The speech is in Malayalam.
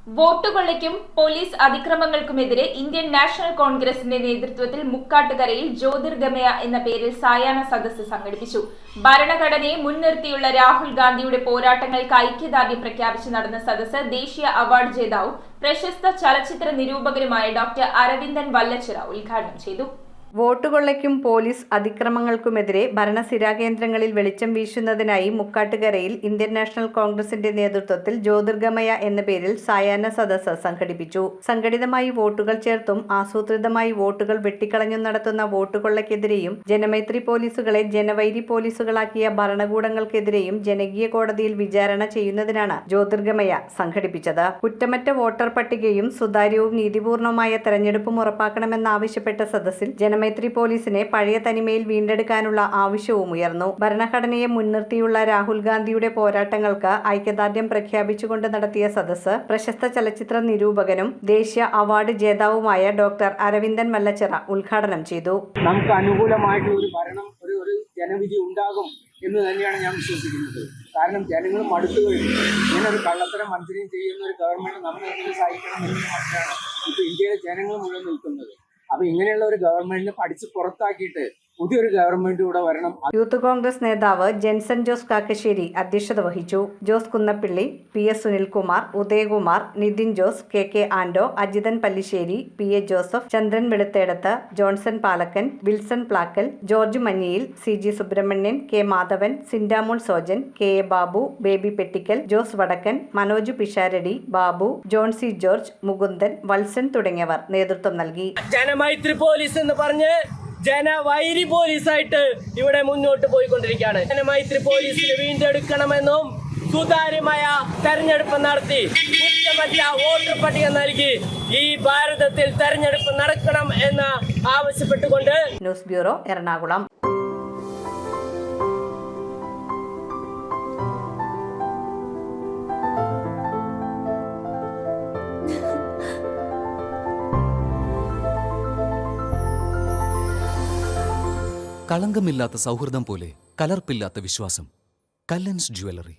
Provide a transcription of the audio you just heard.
വോട്ടുകൊള്ളയ്ക്കും പോലീസ് അതിക്രമങ്ങൾക്കുമെതിരെ ഇന്ത്യൻ നാഷണൽ കോൺഗ്രസിന്റെ നേതൃത്വത്തിൽ മുക്കാട്ടുകരയിൽ ജ്യോതിർഗമയ എന്ന പേരിൽ സായാഹ്ന സദസ്സ് സംഘടിപ്പിച്ചു. ഭരണഘടനയെ മുൻനിർത്തിയുള്ള രാഹുൽ ഗാന്ധിയുടെ പോരാട്ടങ്ങൾക്ക് ഐക്യദാർഢ്യം പ്രഖ്യാപിച്ച് നടന്ന സദസ്സ് ദേശീയ അവാർഡ് ജേതാവും പ്രശസ്ത ചലച്ചിത്ര നിരൂപകനുമായ ഡോക്ടർ അരവിന്ദൻ വല്ലച്ചിറ ഉദ്ഘാടനം ചെയ്തു. വോട്ടുകൊള്ളയ്ക്കും പോലീസ് അതിക്രമങ്ങൾക്കുമെതിരെ ഭരണസിരാകേന്ദ്രങ്ങളിൽ വെളിച്ചം വീശുന്നതിനായി മുക്കാട്ടുകരയിൽ ഇന്ത്യൻ നാഷണൽ കോൺഗ്രസിന്റെ നേതൃത്വത്തിൽ ജ്യോതിർഗമയ എന്ന പേരിൽ സായാഹ്ന സദസ്സ് സംഘടിപ്പിച്ചു. സംഘടിതമായി വോട്ടുകൾ ചേർത്തും ആസൂത്രിതമായി വോട്ടുകൾ വെട്ടിക്കളഞ്ഞും നടത്തുന്ന വോട്ടുകൊള്ളയ്ക്കെതിരെയും ജനമൈത്രി പോലീസുകളെ ജനവൈരി പോലീസുകളാക്കിയ ഭരണകൂടങ്ങൾക്കെതിരെയും ജനകീയ കോടതിയിൽ വിചാരണ ചെയ്യുന്നതിനാണ് ജ്യോതിർഗമയ സംഘടിപ്പിച്ചത്. കുറ്റമറ്റ വോട്ടർ പട്ടികയും സുതാര്യവും നീതിപൂർണവുമായ തെരഞ്ഞെടുപ്പും ഉറപ്പാക്കണമെന്നാവശ്യപ്പെട്ട സദസ്സിൽ ജനമൈത്രി പോലീസിനെ പഴയ തനിമയിൽ വീണ്ടെടുക്കാനുള്ള ആവശ്യവും ഉയർന്നു. ഭരണഘടനയെ മുൻനിർത്തിയുള്ള രാഹുൽ ഗാന്ധിയുടെ പോരാട്ടങ്ങൾക്ക് ഐക്യദാർഢ്യം പ്രഖ്യാപിച്ചുകൊണ്ട് നടത്തിയ സദസ്സ് പ്രശസ്ത ചലച്ചിത്ര നിരൂപകനും ദേശീയ അവാർഡ് ജേതാവുമായ ഡോക്ടർ അരവിന്ദൻ വല്ലച്ചിറ ഉദ്ഘാടനം ചെയ്തു. നമുക്ക് അനുകൂലമായിട്ടുള്ള ഒരു ഭരണം, ഒരു ജനവിധി ഉണ്ടാകും എന്ന് തന്നെയാണ് ഞാൻ വിശ്വസിക്കുന്നത്. കാരണം ജനങ്ങൾ മടുത്തു കഴിഞ്ഞു. ഇങ്ങനെ ഒരു കള്ളത്തരം മന്ത്രിയും ചെയ്യുന്ന ഒരു ഗവൺമെന്റ് നമ്മൾ എങ്ങനെ സഹായിക്കണം എന്ന് മാത്രമാണ് ഇപ്പോൾ ഇന്ത്യയിലെ ജനങ്ങൾ മുഴുവൻ നിൽക്കുന്നത്. അപ്പൊ ഇങ്ങനെയുള്ള ഒരു ഗവൺമെന്റിനെ പഠിച്ച് പുറത്താക്കിയിട്ട് പുതിയൊരു ഗവൺമെന്റ് ഇവിടെ വരണം. യൂത്ത് കോൺഗ്രസ് നേതാവ് ജെൻസൺ ജോസ് കാക്കശ്ശേരി അധ്യക്ഷത വഹിച്ചു. Jose Kunnappilly, PS Sunilkumar, Udayakumar, Nithin Jose, KK Ando, Ajithan Pallissery, PA Joseph, Chandran Veluthedath, Johnson Palakkan, Wilson Plackal, George Manjiyil, CG Subrahmanyan, K Madhavan, Sindamol Sojan, KA Babu, Baby Pettikkal, Jose Vadakkan, Manoj Pisharody, Babu, Johnsy George, Mukundan, Valsan തുടങ്ങിയവർ നേതൃത്വം നൽകി. ജനമൈത്രി പോലീസ് എന്ന് പറഞ്ഞ് ജനവൈരി പോലീസായിട്ട് ഇവിടെ മുന്നോട്ട് പോയിക്കൊണ്ടിരിക്കുകയാണ്. ജനമൈത്രി പോലീസിനെ വീണ്ടെടുക്കണമെന്നും സുതാര്യമായ തെരഞ്ഞെടുപ്പ് നടത്തി കുറ്റമറ്റ വോട്ടർ പട്ടിക നൽകി ഈ ഭാരതത്തിൽ തെരഞ്ഞെടുപ്പ് നടക്കണം എന്ന് ആവശ്യപ്പെട്ടുകൊണ്ട് ന്യൂസ് ബ്യൂറോ, എറണാകുളം. കളങ്കമില്ലാത്ത സൗഹൃദം പോലെ കലർപ്പില്ലാത്ത വിശ്വാസം. കല്ലൻസ് ജ്വല്ലറി.